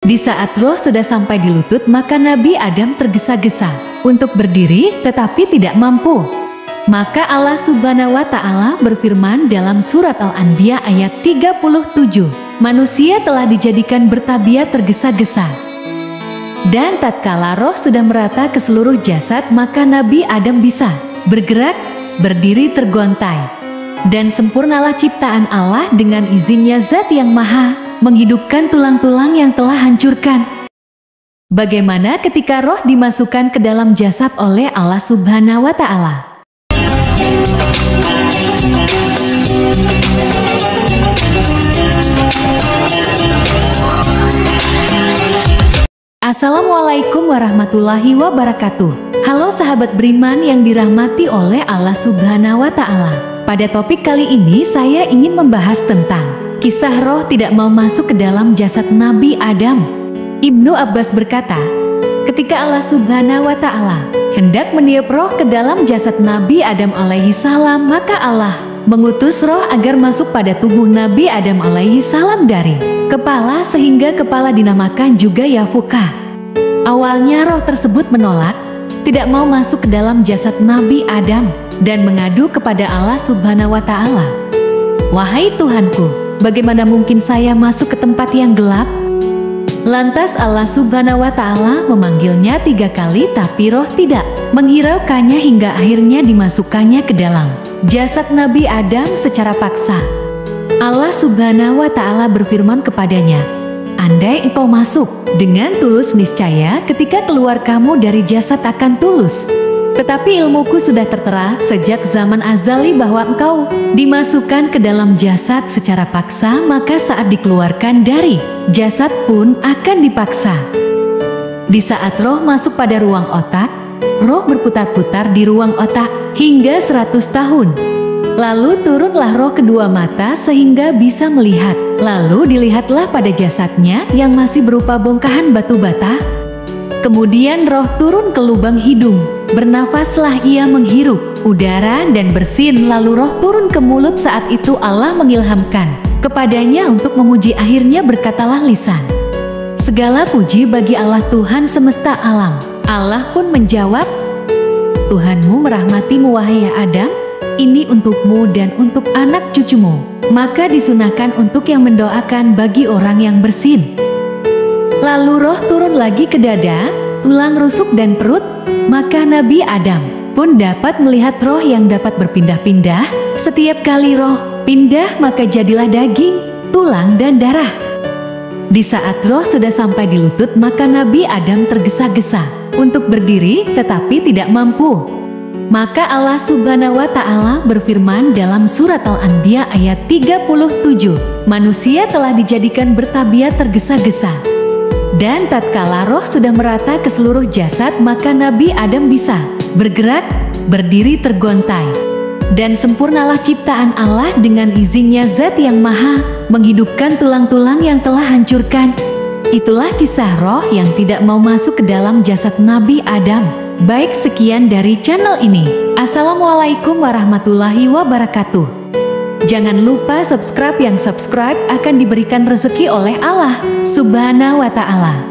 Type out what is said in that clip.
Di saat roh sudah sampai di lutut, maka Nabi Adam tergesa-gesa untuk berdiri tetapi tidak mampu. Maka Allah Subhanahu wa Ta'ala berfirman dalam surat Al-Anbiya ayat 37, manusia telah dijadikan bertabiat tergesa-gesa. Dan tatkala roh sudah merata ke seluruh jasad, maka Nabi Adam bisa bergerak, berdiri tergontai. Dan sempurnalah ciptaan Allah dengan izinnya Zat yang Maha menghidupkan tulang-tulang yang telah hancurkan. Bagaimana ketika roh dimasukkan ke dalam jasad oleh Allah Subhanahu wa Ta'ala? Assalamualaikum warahmatullahi wabarakatuh. Halo sahabat beriman yang dirahmati oleh Allah Subhanahu wa Ta'ala. Pada topik kali ini saya ingin membahas tentang kisah roh tidak mau masuk ke dalam jasad Nabi Adam. Ibnu Abbas berkata, ketika Allah Subhanahu wa Ta'ala hendak meniup roh ke dalam jasad Nabi Adam alaihi salam, maka Allah mengutus roh agar masuk pada tubuh Nabi Adam alaihi salam dari kepala, sehingga kepala dinamakan juga Yafuka. Awalnya roh tersebut menolak, tidak mau masuk ke dalam jasad Nabi Adam dan mengadu kepada Allah Subhanahu wa Ta'ala. Wahai Tuhanku, bagaimana mungkin saya masuk ke tempat yang gelap? Lantas Allah Subhanahu wa Ta'ala memanggilnya 3 kali, tapi roh tidak menghiraukannya hingga akhirnya dimasukkannya ke dalam jasad Nabi Adam secara paksa. Allah Subhanahu wa Ta'ala berfirman kepadanya, andai engkau masuk dengan tulus, niscaya ketika keluar kamu dari jasad akan tulus. Tetapi ilmuku sudah tertera sejak zaman azali bahwa engkau dimasukkan ke dalam jasad secara paksa, maka saat dikeluarkan dari jasad pun akan dipaksa. Di saat roh masuk pada ruang otak, roh berputar-putar di ruang otak hingga 100 tahun. Lalu turunlah roh kedua mata sehingga bisa melihat. Lalu dilihatlah pada jasadnya yang masih berupa bongkahan batu bata. Kemudian roh turun ke lubang hidung. Bernafaslah ia menghirup udara dan bersin. Lalu roh turun ke mulut. Saat itu Allah mengilhamkan kepadanya untuk memuji. Akhirnya berkatalah lisan, segala puji bagi Allah Tuhan semesta alam. Allah pun menjawab, Tuhanmu merahmatimu wahai Adam, ini untukmu dan untuk anak cucumu. Maka disunahkan untuk yang mendoakan bagi orang yang bersin. Lalu roh turun lagi ke dada, tulang rusuk dan perut. Maka Nabi Adam pun dapat melihat roh yang dapat berpindah-pindah. Setiap kali roh pindah maka jadilah daging, tulang dan darah. Di saat roh sudah sampai di lutut, maka Nabi Adam tergesa-gesa untuk berdiri tetapi tidak mampu. Maka Allah Subhanahu wa Ta'ala berfirman dalam surat Al-Anbiya ayat 37, manusia telah dijadikan bertabiat tergesa-gesa. Dan tatkala roh sudah merata ke seluruh jasad, maka Nabi Adam bisa bergerak, berdiri tergontai. Dan sempurnalah ciptaan Allah dengan izinnya Zat yang Maha menghidupkan tulang-tulang yang telah hancurkan. Itulah kisah roh yang tidak mau masuk ke dalam jasad Nabi Adam. Baik, sekian dari channel ini. Assalamualaikum warahmatullahi wabarakatuh. Jangan lupa subscribe, yang subscribe akan diberikan rezeki oleh Allah Subhanahu wa Ta'ala.